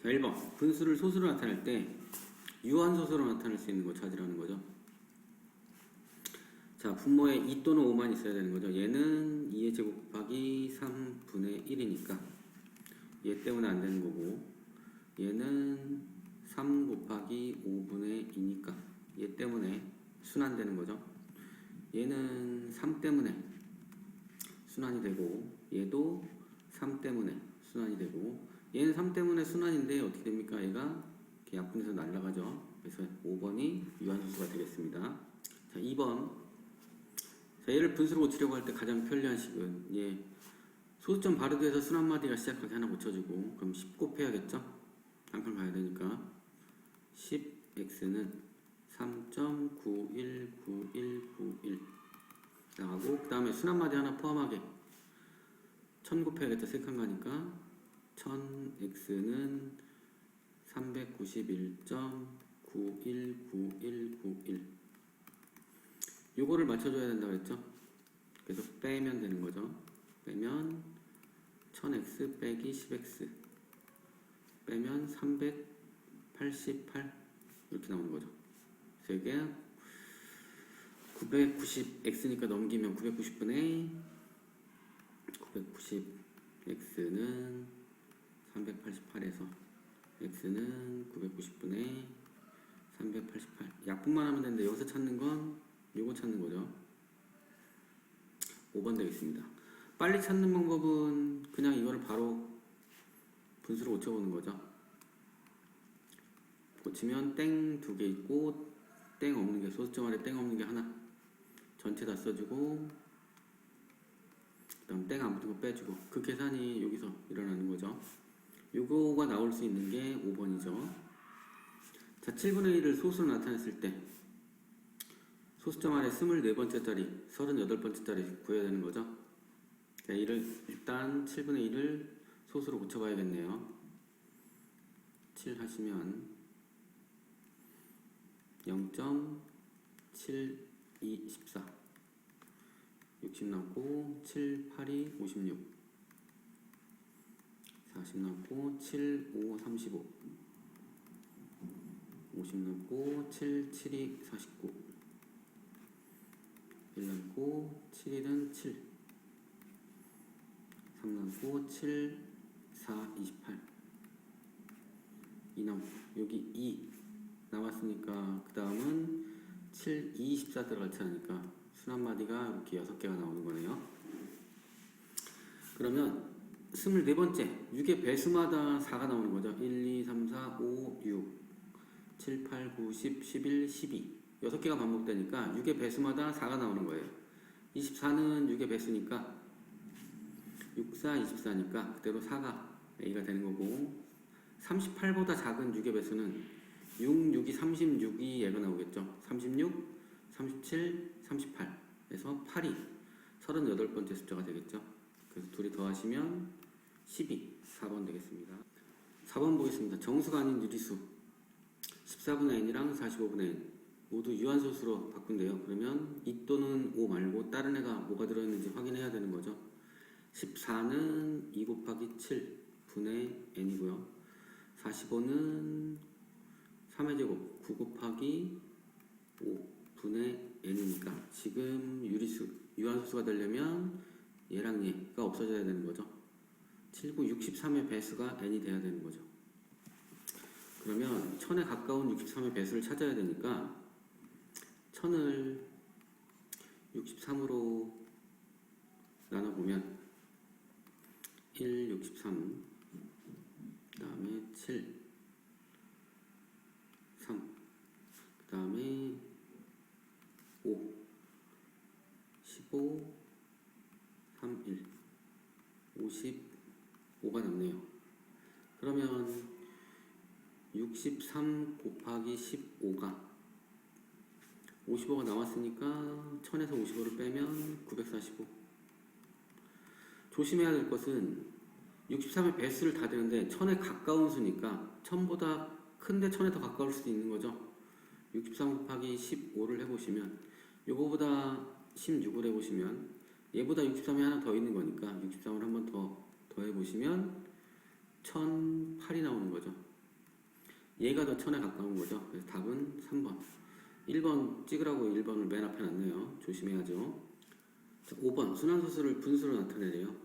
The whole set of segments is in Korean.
자, 1번. 분수를 소수로 나타낼 때 유한소수로 나타낼 수 있는 거 찾으라는 거죠. 자, 분모에 2 또는 5만 있어야 되는 거죠. 얘는 2의 제곱 곱하기 3분의 1이니까 얘 때문에 안 되는 거고, 얘는 3 곱하기 5분의 2니까 얘 때문에 순환되는 거죠. 얘는 3 때문에 순환이 되고, 얘도 3 때문에 순환이 되고, 얘는 3 때문에 순환인데 어떻게 됩니까? 얘가 이렇게 약분해서 날아가죠. 그래서 5번이 유한소수가 되겠습니다. 자, 2번. 자, 얘를 분수로 고치려고 할 때 가장 편리한 식은 소수점 바르드에서 순환마디가 시작하게 하나 고쳐주고, 그럼 10 곱해야겠죠? 한 칸 가야 되니까 10x는 3.919191 나가고, 그 다음에 순환마디 하나 포함하게 1000 곱해야겠죠? 세 칸 가니까 1000x는 391.919191 요거를 맞춰줘야 된다고 했죠? 그래서 빼면 되는 거죠. 빼면 1000x 빼기 10x 빼면 388 이렇게 나오는 거죠. 그래서 이게 990x니까 넘기면 990분의 990x는 388에서 x는 990분의 388 약분만 하면 되는데 여기서 찾는 건 요거 찾는 거죠. 5번 되겠습니다. 빨리 찾는 방법은 그냥 이거를 바로 분수로 고쳐보는 거죠. 고치면 땡 2개 있고 땡 없는 게, 소수점 아래 땡 없는 게 하나, 전체 다 써주고 그 다음 땡 안 붙은 거 빼주고, 그 계산이 여기서 일어나는 거죠. 요거가 나올 수 있는 게 5번이죠. 자, 7분의 1을 소수로 나타냈을 때 소수점 아래 24번째 자리, 38번째 자리 구해야 되는 거죠. 자, 일단 7분의 1을 소수로 고쳐봐야겠네요. 7 하시면 0.7214 60 남고 7, 8이 56 40 남고 7, 5, 35 50 남고 7, 7이 49 1 남고 7, 1은 7 3 남고 7, 4, 28 2 남고 여기 2 남았으니까 그 다음은 7, 2, 14 들어갈 차니까 순환마디가 이렇게 6개가 나오는 거네요. 그러면 24번째 6의 배수마다 4가 나오는 거죠. 1, 2, 3, 4, 5, 6 7, 8, 9, 10, 11, 12 6개가 반복되니까 6의 배수마다 4가 나오는 거예요. 24는 6의 배수니까 6, 4, 24니까 그대로 4가 A가 되는 거고, 38보다 작은 6의 배수는 6, 6이 36이 얘가 나오겠죠. 36, 37, 38 그래서 8이 38번째 숫자가 되겠죠. 그래서 둘이 더하시면 12, 4번 되겠습니다. 4번 보겠습니다. 정수가 아닌 유리수 14분의 n이랑 45분의 n 모두 유한소수로 바꾼대요. 그러면 2 또는 5 말고 다른 애가 뭐가 들어있는지 확인해야 되는 거죠. 14는 2 곱하기 7 분의 n이고요. 45는 3의 제곱 9 곱하기 5 분의 n이니까 지금 유한소수가 되려면 얘랑 얘가 없어져야 되는 거죠. 7, 9, 63의 배수가 n이 돼야 되는 거죠. 그러면 1000에 가까운 63의 배수를 찾아야 되니까 1000을 63으로 나눠보면 1, 63 그 다음에 7 3 그 다음에 5 15 3, 1 55가 남네요. 그러면 63 곱하기 15가 55가 나왔으니까 1000에서 55를 빼면 945. 조심해야 될 것은 63의 배수를 다 되는데 1000에 가까운 수니까 1000보다 큰데 1000에 더 가까울 수도 있는 거죠. 63 곱하기 15를 해보시면 요거보다 16을 해보시면 얘보다 63이 하나 더 있는 거니까 63을 한번 더 해보시면 1008이 나오는 거죠. 얘가 더 1000에 가까운 거죠. 그래서 답은 3번. 1번 찍으라고 1번을 맨 앞에 놨네요. 조심해야죠. 자, 5번 순환소수를 분수로 나타내래요.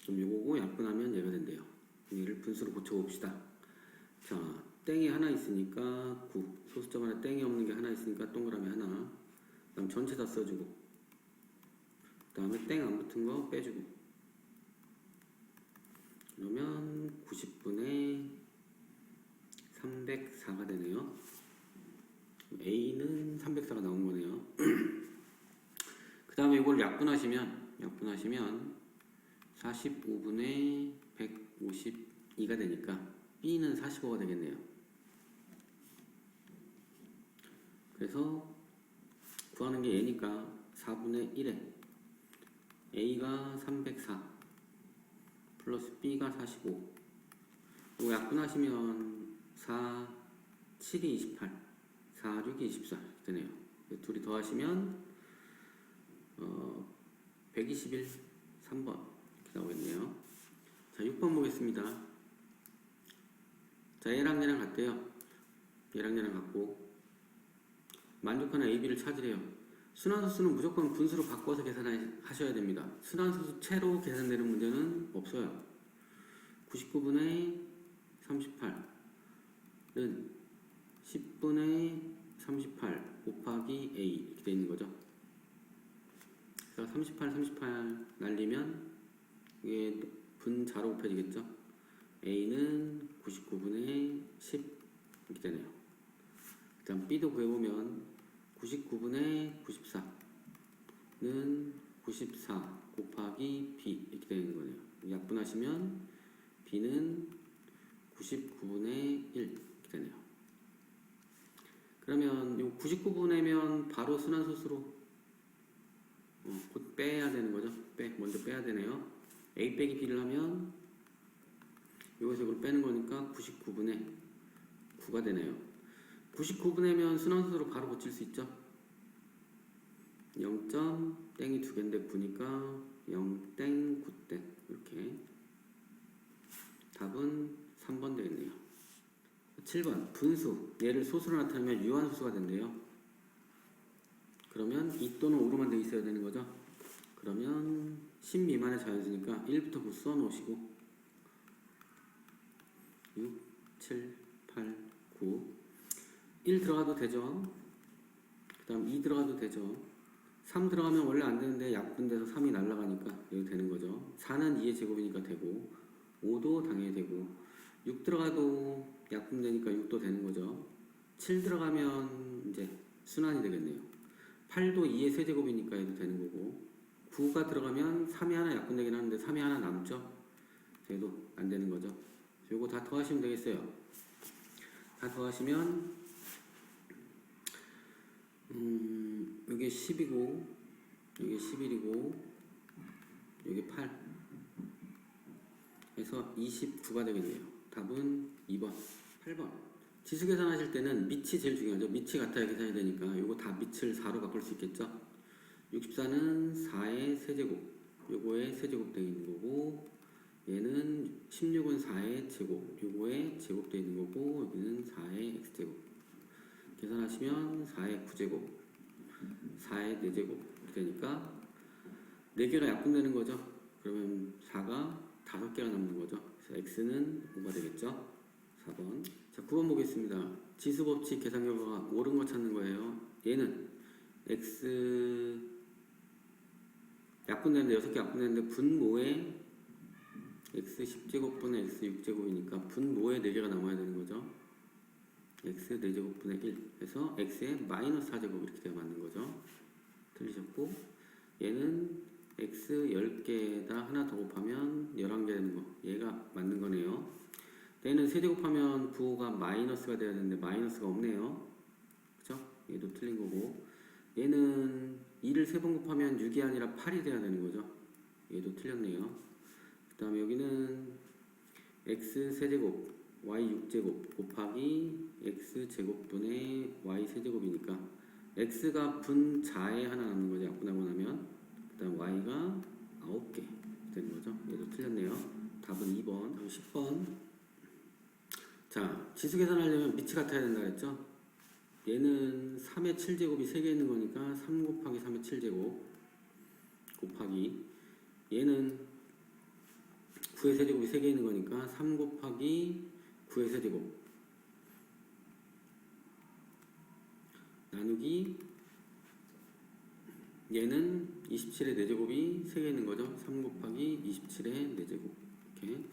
그럼 요거고 약분하면 얘가 된대요. 얘를 분수로 고쳐봅시다. 자, 땡이 하나 있으니까 9. 소수점 안에 땡이 없는 게 하나 있으니까 동그라미 하나. 그 다음 전체 다 써주고. 그 다음에 땡 안 붙은 거 빼주고. 그러면 90분의 304가 되네요. A는 304가 나온 거네요. 그 다음에 이걸 약분하시면 45분의 152가 되니까 B는 45가 되겠네요. 그래서 구하는 게 얘니까 4분의 1에 A가 304 플러스 B가 45. 이거 약분하시면 4, 7이 28, 4, 6이 24 되네요. 둘이 더하시면 121, 3번 이렇게 나오겠네요. 자, 6번 보겠습니다. 자, 얘랑 얘랑 같대요. 얘랑 얘랑 같고 만족하는 AB를 찾으래요. 순환소수는 무조건 분수로 바꿔서 계산하셔야 됩니다. 순환소수 채로 계산되는 문제는 없어요. 99분의 38은 10분의 38 곱하기 A 이렇게 되어 있는 거죠. 그래서 38 날리면 이게 분자로 곱해지겠죠. A는 99분의 10 이렇게 되네요. 일단 B도 구해보면 99분의 94는 94 곱하기 B 이렇게 되는 거네요. 약분하시면 B는 99분의 1 이렇게 되네요. 그러면 요 99분의면 바로 순환소수로 곧 빼야 되는 거죠. 먼저 빼야 되네요. A 빼기 B를 하면 여기서 이걸 빼는 거니까 99분의 9가 되네요. 99분의면 순환소수로 바로 고칠 수 있죠. 0점 땡이 두 개인데 9니까 0땡 9땡 이렇게 답은 3번 되겠네요. 7번 분수 얘를 소수로 나타내면 유한소수가 된대요. 그러면 2 또는 5로만 되어 있어야 되는 거죠. 그러면 10 미만의 자연수니까 1부터 9 써 놓으시고 6, 7, 8, 9 1 들어가도 되죠. 그 다음 2 들어가도 되죠. 3 들어가면 원래 안 되는데 약분돼서 3이 날아가니까 여기 되는 거죠. 4는 2의 제곱이니까 되고 5도 당연히 되고 6 들어가도 약분되니까 6도 되는 거죠. 7 들어가면 이제 순환이 되겠네요. 8도 2의 세제곱이니까 얘도 되는 거고 9가 들어가면 3이 하나 약분되긴 하는데 3이 하나 남죠. 얘도 안 되는 거죠. 요거 다 더하시면 되겠어요. 다 더하시면 이게 10이고 이게 11이고 이게 8 해서 29가 되겠네요. 답은 2번. 8번 지수 계산하실 때는 밑이 제일 중요하죠. 밑이 같아야 계산이 되니까 요거 다 밑을 4로 바꿀 수 있겠죠. 64는 4의 세제곱 요거의 세제곱 되어 있는 거고 얘는 16은 4의 제곱 요거의 제곱 되어 있는 거고 여기는 4의 x제곱 계산하시면 4의 9제곱 4의 4제곱 되니까 4개가 약분되는 거죠. 그러면 4가 5개가 남는 거죠. 그래서 x는 5가 되겠죠. 4번. 자, 9번 보겠습니다. 지수법칙 계산 결과가 옳은 거 찾는 거예요. 얘는 x 약분되는데 6개 약분되는데 분모에 x 10제곱분의 x 6제곱이니까 분모에 4개가 남아야 되는 거죠. x 4제곱분의 1 해서 x에 마이너스 4제곱 이렇게 되어 맞는 거죠. 틀리셨고 얘는 x 10개에다 하나 더 곱하면 11개 되는 거 얘가 맞는 거네요. 얘는 세제곱하면 부호가 마이너스가 돼야 되는데 마이너스가 없네요. 그쵸? 얘도 틀린 거고 얘는 2를 3번 곱하면 6이 아니라 8이 돼야 되는 거죠. 얘도 틀렸네요. 그 다음에 여기는 x 세제곱 y 6제곱 곱하기 x 제곱분의 y 세제곱이니까 x가 분자에 하나 남는 거죠. 약분하고 나면 그 다음 y가 9개 되는 거죠. 얘도 틀렸네요. 답은 2번. 다음 10번 자, 지수 계산하려면 밑이 같아야 된다 그랬죠? 얘는 3의 7제곱이 3개 있는 거니까 3 곱하기 3의 7제곱 곱하기 얘는 9의 세제곱이 3개 있는 거니까 3 곱하기 9의 세제곱 나누기 얘는 27의 4제곱이 3개 있는 거죠. 3 곱하기 27의 4제곱 이렇게.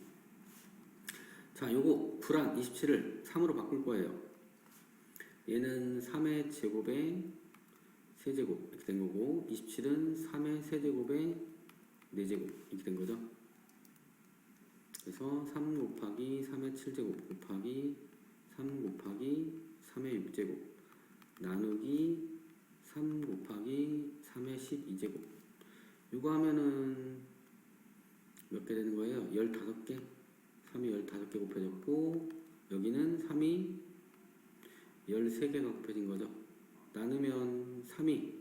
자, 요거 불안 27을 3으로 바꿀 거예요. 얘는 3의 제곱의 세제곱 이렇게 된 거고 27은 3의 세제곱의 4제곱 이렇게 된 거죠. 그래서 3 곱하기 3의 7제곱 곱하기 3 곱하기 3의 6제곱 나누기 3 곱하기 3의 12제곱 이거 하면은 몇 개 되는 거예요? 15개 3이 15개 곱해졌고 여기는 3이 13개가 곱해진 거죠. 나누면 3이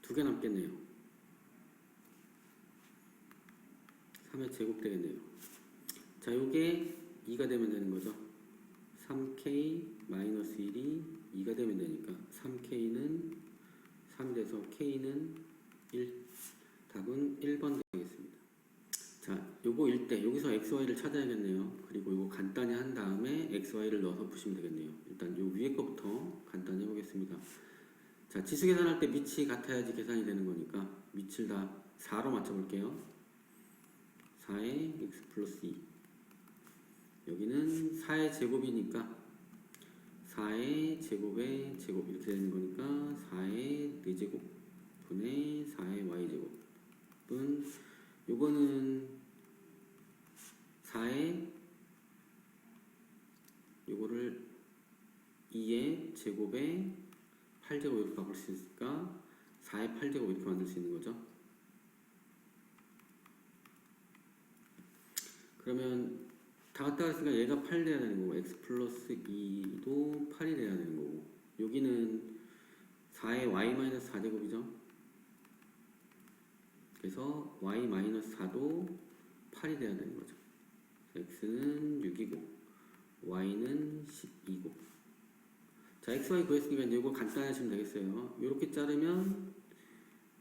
2개 남겠네요. 3의 제곱 되겠네요. 자, 요게 2가 되면 되는 거죠. 3k-1이 2가 되면 되니까 3k는 3이 돼서 k는 1 답은 1번 되겠습니다. 자, 요거 일 때 여기서 xy를 찾아야겠네요. 그리고 요거 간단히 한 다음에 xy를 넣어서 푸시면 되겠네요. 일단 요 위에 거부터 간단히 해보겠습니다. 자, 지수 계산할 때 밑이 같아야지 계산이 되는 거니까 밑을 다 4로 맞춰볼게요. 4의 x 플러스 2 여기는 4의 제곱이니까 4의 제곱의 제곱 이렇게 되는 거니까 4의 4제곱 분의 4의 y제곱 분 요거는 4의 요거를 2의 제곱에 8제곱 이렇게 바꿀 수 있으니까 4의 8제곱 이렇게 만들 수 있는 거죠. 그러면 다 같다 했으니까 얘가 8 돼야 되는 거고 x 플러스 2도 8이 돼야 되는 거고 여기는 4의 y 마이너스 4제곱이죠. 그래서 y 마이너스 4도 8이 돼야 되는 거죠. x는 6이고 y는 12고 자, xy 구했으니까 이제 이거 간단히 하시면 되겠어요. 이렇게 자르면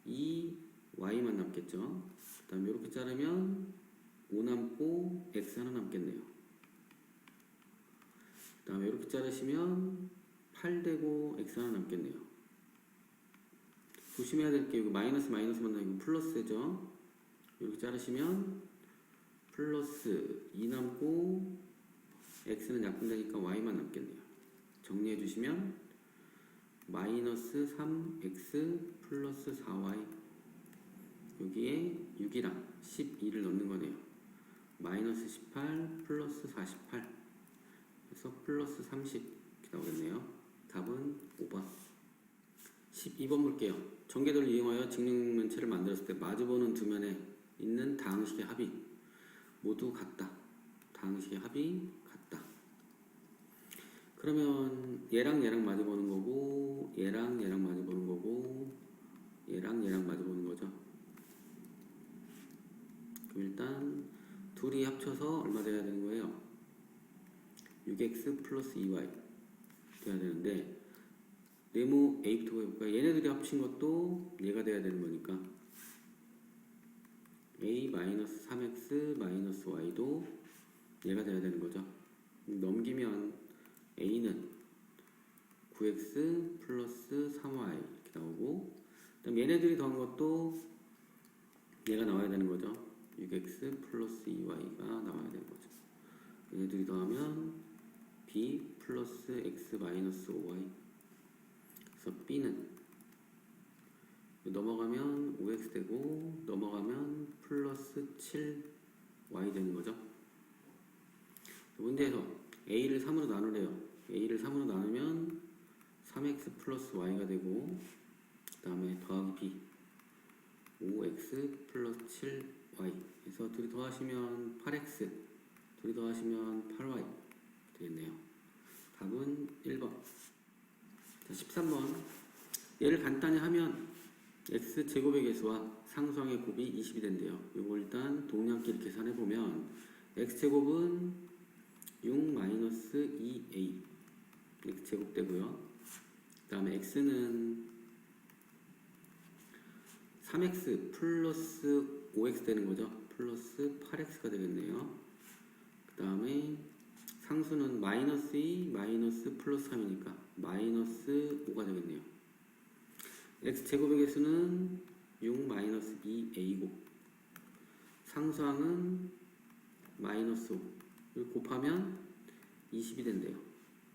이 y만 남겠죠. 그 다음에 이렇게 자르면 5 남고 x 하나 남겠네요. 그 다음에 이렇게 자르시면 8 되고 x 하나 남겠네요. 조심해야 될 게 이거 마이너스 마이너스만 나고 플러스죠. 이렇게 자르시면 플러스 2 남고 x는 약분되니까 y만 남겠네요. 정리해 주시면 마이너스 3x 플러스 4y 여기에 6이랑 12를 넣는 거네요. 마이너스 18 플러스 48 그래서 플러스 30 이렇게 나오겠네요. 답은 5번. 12번 볼게요. 전개도를 이용하여 직육면체를 만들었을 때 마주보는 두 면에 있는 다항식의 합이 모두 같다. 다항식의 합이 같다. 그러면 얘랑 얘랑 마주보는 거고 얘랑 얘랑 마주보는 거고 얘랑 얘랑 마주보는 거죠. 그럼 일단 둘이 합쳐서 얼마 돼야 되는 거예요? 6x 플러스 2y 돼야 되는데 네모 A부터 해볼까요? 얘네들이 합친 것도 얘가 돼야 되는 거니까 A 마이너스 3x 마이너스 y도 얘가 돼야 되는 거죠. 넘기면 A는 9x 플러스 3y 이렇게 나오고 그다음 얘네들이 더한 것도 얘가 나와야 되는 거죠. 6x 플러스 2y가 나와야 되는 거죠. 얘네들이 더하면 b 플러스 x 마이너스 5y 그래서 b는 넘어가면 5x 되고 넘어가면 플러스 7y 되는 거죠. 문제에서 a를 3으로 나누래요. a를 3으로 나누면 3x 플러스 y가 되고 그 다음에 더하기 b 5x 플러스 7y 그래서 둘이 더하시면 8x 둘이 더하시면 8y 되겠네요. 답은 1번. 자, 13번 얘를 간단히 하면 x제곱의 개수와 상수항의 곱이 20이 된대요. 이거 일단 동량끼리 계산해보면 x제곱은 6 마이너스 2a x제곱 되고요. 그 다음에 x는 3x 플러스 5x 되는 거죠. 플러스 8x가 되겠네요. 그 다음에 상수는 마이너스 2 마이너스 플러스 3이니까 마이너스 5가 되겠네요. x제곱의 개수는 6 마이너스 2a고 상수항은 마이너스 5 이걸 곱하면 20이 된대요.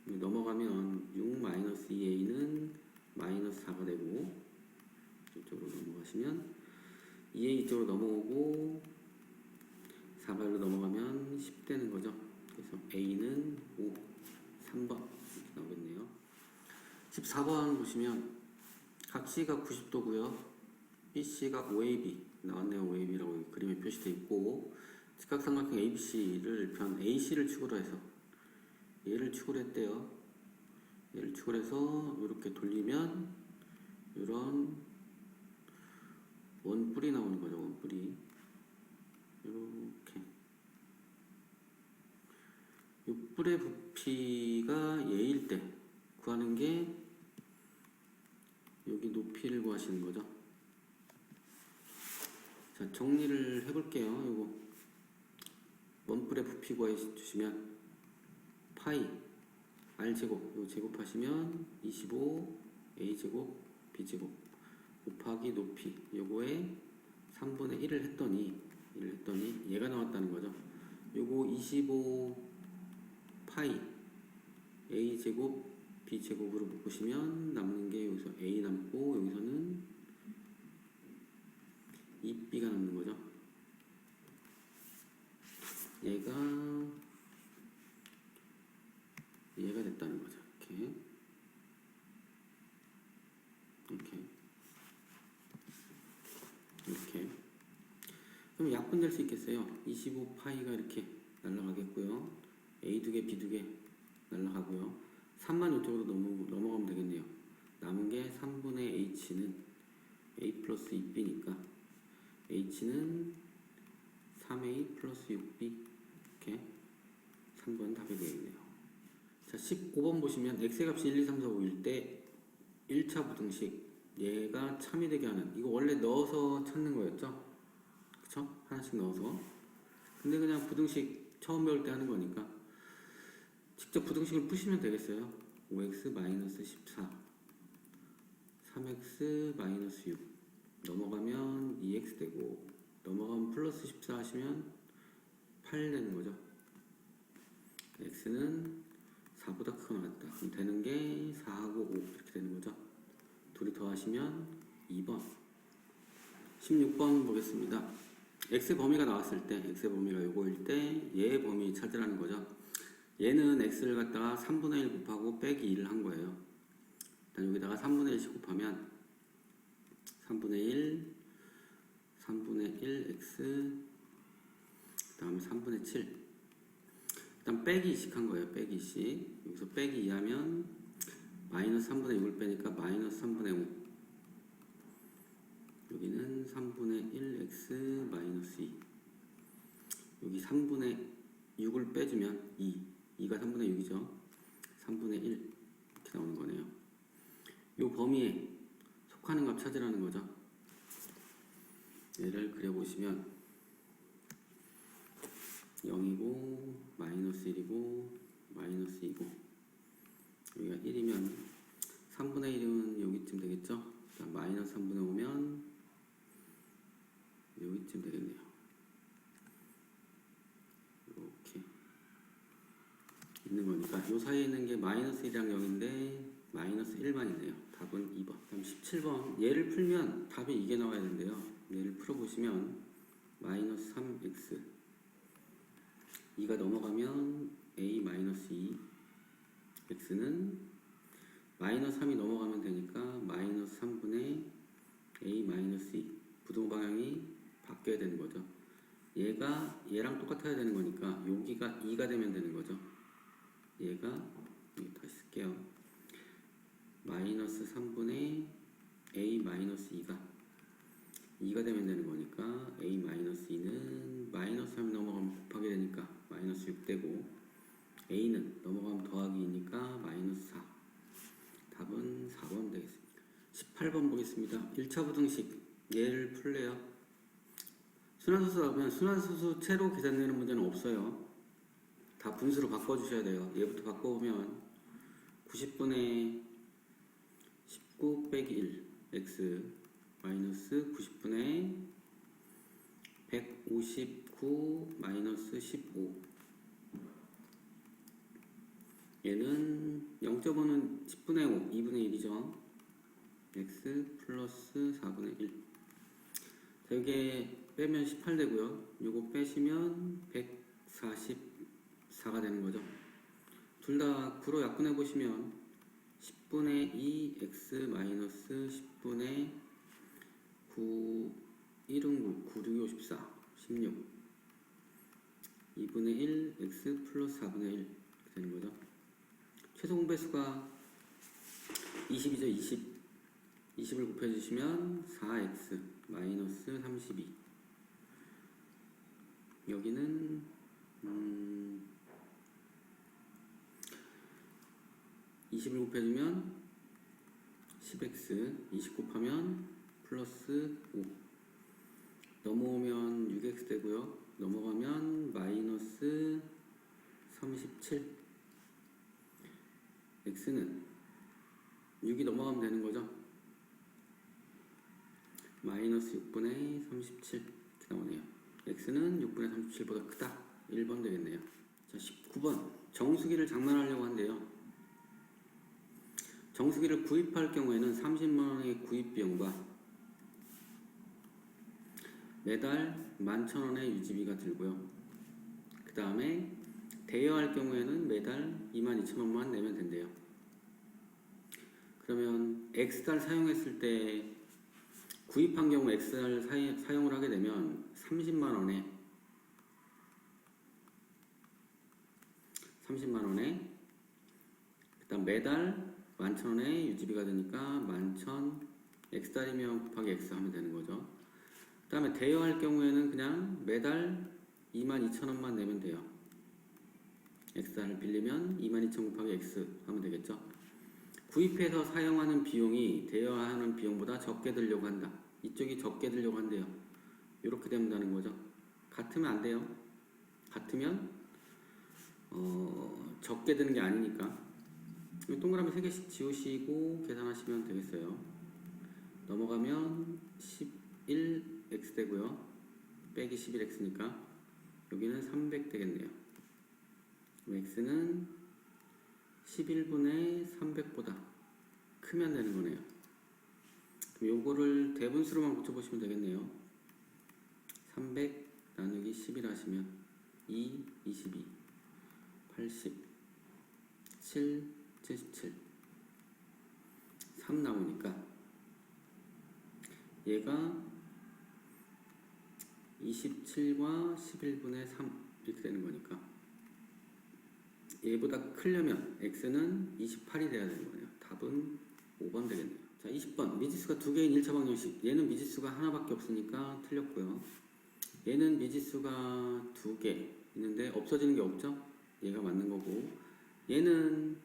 넘어가면 6 마이너스 2a는 마이너스 4가 되고 이쪽으로 넘어가시면 2a 이쪽으로 넘어오고 4가 여기로 넘어가면 10 되는 거죠. 그래서 a는 5, 3번 이렇게 나오겠네요. 14번 보시면 각C가 90도고요. BC가 5AB 나왔네요. 5AB라고 그림에 표시되어 있고 직각삼각형 ABC를 변 AC를 축으로 해서 얘를 축으로 했대요. 얘를 축으로 해서 이렇게 돌리면 이런 원뿔이 나오는 거죠. 원뿔이 이렇게 이 뿔의 부피가 얘일 때 구하는 게 여기 높이를 구하시는 거죠. 자, 정리를 해볼게요. 이거 원뿔의 부피 구해주시면 파이 r제곱 이거 제곱하시면 25 a제곱 b제곱 곱하기 높이 요거에 3분의 1을 했더니 얘가 나왔다는 거죠. 요거 25 파이 a제곱 b제곱으로 묶으시면 남는 게 여기서 a 남고 여기서는 2b가 남는 거죠. 얘가 됐다는 거죠. 이렇게 그럼 약분될 수 있겠어요. 25파이가 이렇게 날아가겠고요. a 2개 b 2개 날아가고요. 3만 이쪽으로 넘어가면 되겠네요. 남은 게 3분의 h는 a 플러스 2b니까 h는 3a 플러스 6b 이렇게 3번 답이 되겠네요. 자, 15번 보시면 x의 값이 1, 2, 3, 4, 5일 때 1차 부등식 얘가 참이 되게 하는 이거 원래 넣어서 찾는 거였죠? 그쵸? 하나씩 넣어서 근데 그냥 부등식 처음 배울 때 하는 거니까 직접 부등식을 푸시면 되겠어요. 5x 마이너스 14 3x 마이너스 6 넘어가면 2x 되고 넘어가면 플러스 14 하시면 8 되는 거죠. x는 4보다 크거 나왔다. 그럼 되는 게 4하고 5 이렇게 되는 거죠. 둘이 더하시면 2번 16번 보겠습니다. x의 범위가 나왔을 때 x의 범위가 요거일 때 얘의 범위 찾으라는 거죠. 얘는 x를 갖다가 3분의 1 곱하고 빼기 2를 한 거예요. 일단 여기다가 3분의 1씩 곱하면 3분의 1 x 그 다음에 3분의 7 일단 빼기 2씩 한 거예요. 빼기 2씩 여기서 빼기 2 하면 마이너스 3분의 6을 빼니까 마이너스 3분의 5 여기는 3분의 1x 마이너스 2 여기 3분의 6을 빼주면 2가 3분의 6이죠. 3분의 1 이렇게 나오는 거네요. 이 범위에 속하는 값 찾으라는 거죠. 얘를 그려보시면 0이고 마이너스 1이고 마이너스 2고 여기가 1이면 3분의 1은 여기쯤 되겠죠. 마이너스 3분의 5면 여기쯤 되겠네요. 이렇게 있는 거니까 요 사이에 있는 게 마이너스 1이랑 0인데 마이너스 1만 있네요. 답은 2번. 다음 17번 얘를 풀면 답이 이게 나와야 되는데요. 얘를 풀어보시면 마이너스 3x 2가 넘어가면 a 마이너스 2 x는 마이너스 3이 넘어가면 되니까 마이너스 3분의 a 마이너스 2 부동 방향이 바뀌어야 되는 거죠. 얘가 얘랑 똑같아야 되는 거니까 여기가 2가 되면 되는 거죠. 얘가 여기 다시 쓸게요. 마이너스 3분의 a 마이너스 2가 되면 되는 거니까 a 마이너스 2는 마이너스 3이 넘어가면 곱하게 되니까 되고 a는 넘어가면 더하기 2니까 마이너스 4. 답은 4번 되겠습니다. 18번 보겠습니다. 1차 부등식 얘를 풀래요. 순환소수 나오면 순환소수채로 계산되는 문제는 없어요. 다 분수로 바꿔주셔야 돼요. 얘부터 바꿔보면 90분의 19 빼기 1 x 마이너스 90분의 159 마이너스 15. 얘는 0.5는 10분의 5, 2분의 1이죠. x 플러스 4분의 1. 자, 이게 빼면 18 되고요. 요거 빼시면 144가 되는 거죠. 둘 다 9로 약분해 보시면 10분의 2 x 마이너스 10분의 9 1은 9, 9, 6, 54, 16 2분의 1 x 플러스 4분의 1 이렇게 되는 거죠. 최소 공배수가 20이죠. 20을 곱해주시면 4x 마이너스 32. 여기는 20을 곱해주면 10x, 20 곱하면 플러스 5. 넘어오면 6x 되고요. 넘어가면 마이너스 37. x는 6이 넘어가면 되는 거죠. 마이너스 6분의 37 이렇게 나오네요. x는 6분의 37보다 크다. 1번 되겠네요. 자, 19번 정수기를 장만하려고 한대요. 정수기를 구입할 경우에는 30만원의 구입비용과 매달 11,000원의 유지비가 들고요. 그 다음에 대여할 경우에는 매달 22,000원만 내면 된대요. 그러면 X달 사용했을 때 구입한 경우 X달 사용을 하게 되면 30만원에 그 다음 매달 11,000원의 유지비가 되니까 11,000 X달이면 곱하기 X 하면 되는 거죠. 그 다음에 대여할 경우에는 그냥 매달 22,000원만 내면 돼요. X달을 빌리면 22,000 곱하기 X 하면 되겠죠. 구입해서 사용하는 비용이 대여하는 비용보다 적게 들려고 한다. 이쪽이 적게 들려고 한대요. 이렇게 된다는 거죠. 같으면 안 돼요. 같으면 적게 드는 게 아니니까 동그라미 3개씩 지우시고 계산하시면 되겠어요. 넘어가면 11x 되고요. 빼기 11x니까 여기는 300 되겠네요. x는 11분의 300보다 크면 되는 거네요. 그럼 요거를 대분수로만 고쳐보시면 되겠네요. 300 나누기 11 하시면 2, 22, 80, 7, 77, 3 나오니까 얘가 27과 11분의 3 이렇게 되는 거니까 얘보다 크려면 x는 28이 돼야 되는 거네요. 답은 5번 되겠네요. 자, 20번 미지수가 두 개인 1차 방정식. 얘는 미지수가 하나밖에 없으니까 틀렸고요. 얘는 미지수가 두 개 있는데 없어지는 게 없죠? 얘가 맞는 거고 얘는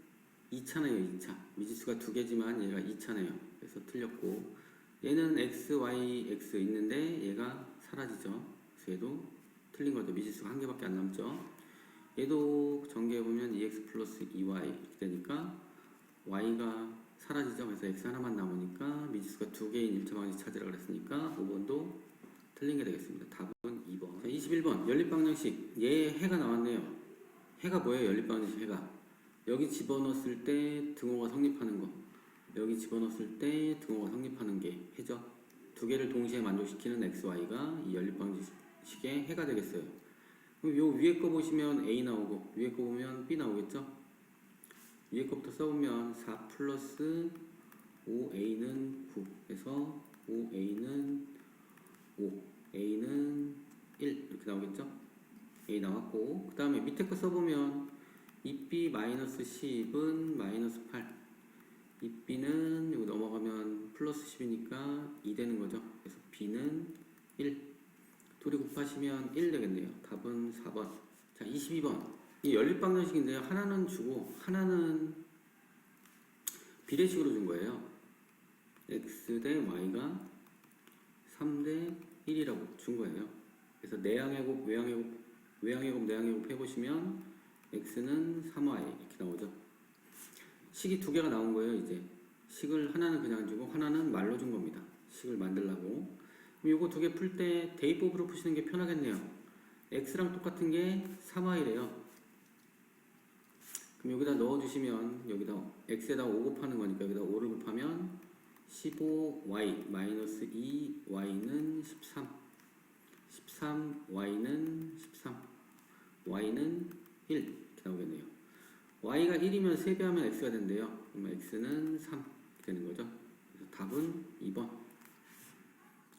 2차네요. 2차 미지수가 두 개지만 얘가 2차네요. 그래서 틀렸고 얘는 x, y, x 있는데 얘가 사라지죠. 그래서 얘도 틀린 거죠. 미지수가 한 개밖에 안 남죠. 얘도 전개해보면 2x 플러스 2y 이렇게 되니까 y가 사라지죠. 그래서 x 하나만 남으니까 미지수가 두 개인 1차 방정식 찾으라 그랬으니까 5번도 틀린 게 되겠습니다. 답은 2번. 자, 21번 연립방정식. 얘 해가 나왔네요. 해가 뭐예요? 연립방정식 해가. 여기 집어넣었을 때 등호가 성립하는 거. 여기 집어넣었을 때 등호가 성립하는 게 해죠. 두 개를 동시에 만족시키는 x, y가 이 연립방정식의 해가 되겠어요. 그럼 요 위에 거 보시면 A 나오고 위에 거 보면 B 나오겠죠? 위에 거부터 써보면 4 플러스 5A는 9 해서 5A는 5 A는 1 이렇게 나오겠죠? A 나왔고 그 다음에 밑에 거 써보면 2B 마이너스 10은 마이너스 8 2B는 여기 넘어가면 플러스 10이니까 2 되는 거죠. 그래서 B는 1 둘이 곱하시면 1 되겠네요. 답은 4번. 자, 22번. 이 연립방정식인데요. 하나는 주고 하나는 비례식으로 준 거예요. x 대 y가 3대 1이라고 준 거예요. 그래서 내항의 곱, 외항의 곱, 외항의 곱, 내항의 곱 해보시면 x는 3y 이렇게 나오죠. 식이 두 개가 나온 거예요. 이제 식을 하나는 그냥 주고 하나는 말로 준 겁니다. 식을 만들라고. 그럼 이거 두 개 풀 때 대입법으로 푸시는 게 편하겠네요. x랑 똑같은 게 3y래요. 그럼 여기다 넣어주시면 여기다 x에다 5 곱하는 거니까 여기다 5를 곱하면 15y 마이너스 2y는 13 13y는 13 y는 1 이렇게 나오겠네요. y가 1이면 3배하면 x가 된대요. 그러면 x는 3 되는 거죠. 그래서 답은 2번.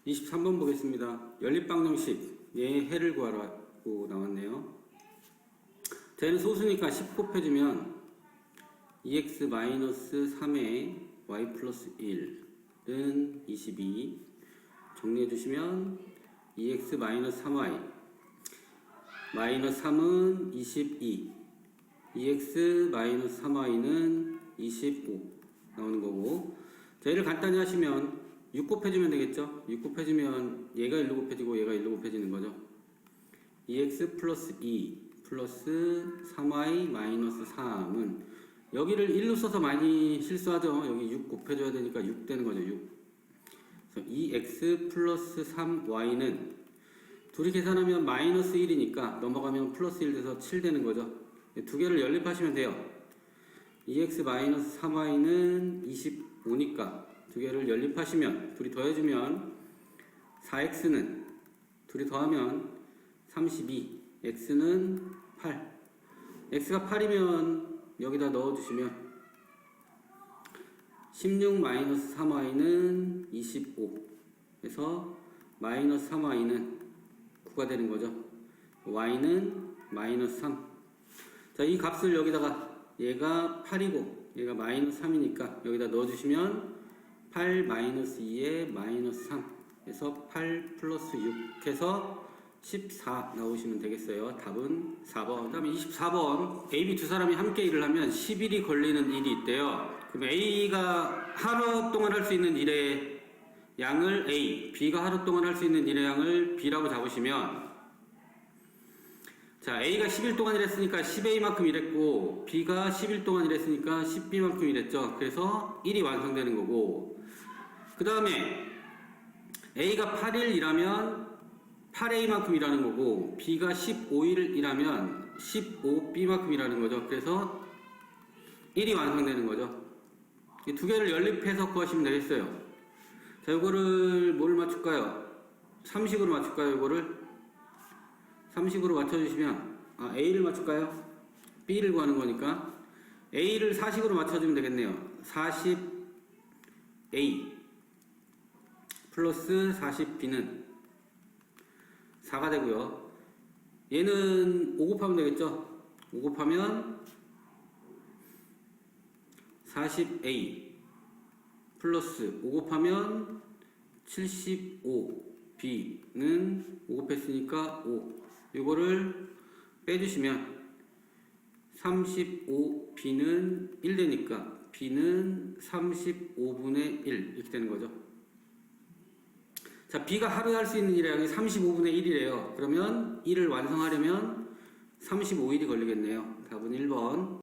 23번 보겠습니다. 연립방정식 얘 해를 구하라고 나왔네요. 쟤는 소수니까 10 곱해주면 2x-3의 y 플러스 1은 22 정리해주시면 2x-3y 마이너스 3은 22 2x-3y는 25 나오는 거고, 자, 얘를 간단히 하시면 6 곱해주면 되겠죠? 6 곱해주면 얘가 1로 곱해지고 얘가 1로 곱해지는 거죠. 2x 플러스 2 플러스 3y 마이너스 3은 여기를 1로 써서 많이 실수하죠. 여기 6 곱해줘야 되니까 6 되는 거죠. 6. 그래서 2x 플러스 3y는 둘이 계산하면 마이너스 1이니까 넘어가면 플러스 1 돼서 7 되는 거죠. 두 개를 연립하시면 돼요. 2x 마이너스 3y는 25니까 두 개를 연립하시면 둘이 더해주면 4x는 둘이 더하면 32 x는 8 x가 8이면 여기다 넣어주시면 16 마이너스 3y는 25 그래서 마이너스 3y는 9가 되는 거죠. y는 마이너스 3. 자, 이 값을 여기다가 얘가 8이고 얘가 마이너스 3이니까 여기다 넣어주시면 8 마이너스 2에 마이너스 3 해서 8 플러스 6 해서 14 나오시면 되겠어요. 답은 4번. 그 다음에 24번. A, B 두 사람이 함께 일을 하면 10일이 걸리는 일이 있대요. 그럼 A가 하루 동안 할 수 있는 일의 양을 A, B가 하루 동안 할 수 있는 일의 양을 B라고 잡으시면, 자, A가 10일 동안 일했으니까 10A만큼 일했고 B가 10일 동안 일했으니까 10B만큼 일했죠. 그래서 1이 완성되는 거고, 그 다음에 A가 8일 일하면 8A만큼 일하는 거고 B가 15일 일하면 15B만큼 일하는 거죠. 그래서 1이 완성되는 거죠. 이 두 개를 연립해서 구하시면 되겠어요. 자, 이거를 뭘 맞출까요? 3식으로 맞출까요? 이거를 3식으로 맞춰주시면, A를 맞출까요? B를 구하는 거니까 A를 4식으로 맞춰주면 되겠네요. 40A 플러스 40B는 4가 되고요. 얘는 5 곱하면 되겠죠? 5 곱하면 40A 플러스 5 곱하면 75B는 5 곱했으니까 5. 이거를 빼주시면 35B는 1 되니까 B는 35분의 1 이렇게 되는 거죠. 자, B가 하루에 할 수 있는 일의 양이 35분의 1이래요. 그러면 1을 완성하려면 35일이 걸리겠네요. 답은 1번.